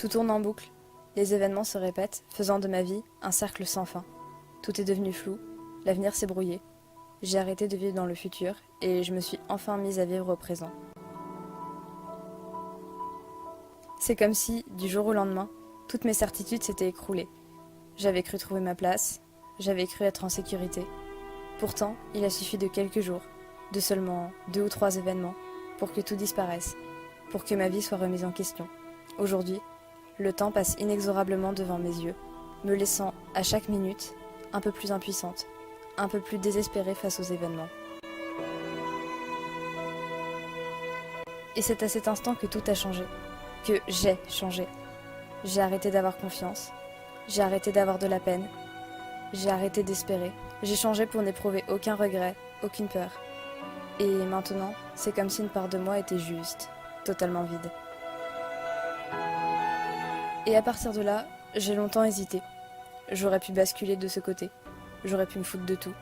Tout tourne en boucle. Les événements se répètent, faisant de ma vie un cercle sans fin. Tout est devenu flou, l'avenir s'est brouillé. J'ai arrêté de vivre dans le futur et je me suis enfin mise à vivre au présent. C'est comme si, du jour au lendemain, toutes mes certitudes s'étaient écroulées. J'avais cru trouver ma place, j'avais cru être en sécurité. Pourtant, il a suffi de quelques jours, de seulement 2 ou 3 événements, pour que tout disparaisse, pour que ma vie soit remise en question. Aujourd'hui, le temps passe inexorablement devant mes yeux, me laissant, à chaque minute, un peu plus impuissante, un peu plus désespérée face aux événements. Et c'est à cet instant que tout a changé, que j'ai changé. J'ai arrêté d'avoir confiance, j'ai arrêté d'avoir de la peine, j'ai arrêté d'espérer. J'ai changé pour n'éprouver aucun regret, aucune peur. Et maintenant, c'est comme si une part de moi était juste, totalement vide. Et à partir de là, j'ai longtemps hésité. J'aurais pu basculer de ce côté, j'aurais pu me foutre de tout.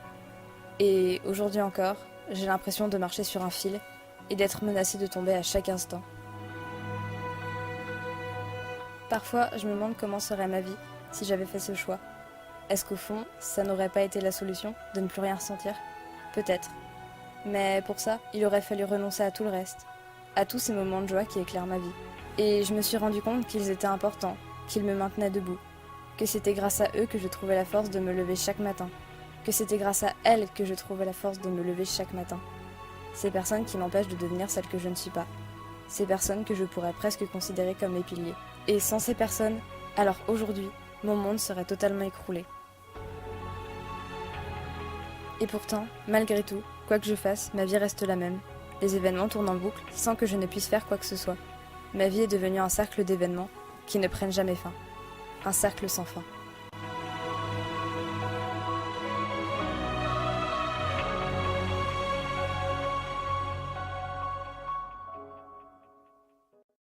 Et aujourd'hui encore, j'ai l'impression de marcher sur un fil et d'être menacée de tomber à chaque instant. Parfois, je me demande comment serait ma vie si j'avais fait ce choix. Est-ce qu'au fond, ça n'aurait pas été la solution, de ne plus rien ressentir? Peut-être. Mais pour ça, il aurait fallu renoncer à tout le reste, à tous ces moments de joie qui éclairent ma vie. Et je me suis rendu compte qu'ils étaient importants, qu'ils me maintenaient debout, que c'était grâce à eux que je trouvais la force de me lever chaque matin, que c'était grâce à elles que je trouvais la force de me lever chaque matin. Ces personnes qui m'empêchent de devenir celle que je ne suis pas. Ces personnes que je pourrais presque considérer comme mes piliers. Et sans ces personnes, alors aujourd'hui, mon monde serait totalement écroulé. Et pourtant, malgré tout, quoi que je fasse, ma vie reste la même. Les événements tournent en boucle sans que je ne puisse faire quoi que ce soit. Ma vie est devenue un cercle d'événements qui ne prennent jamais fin. Un cercle sans fin.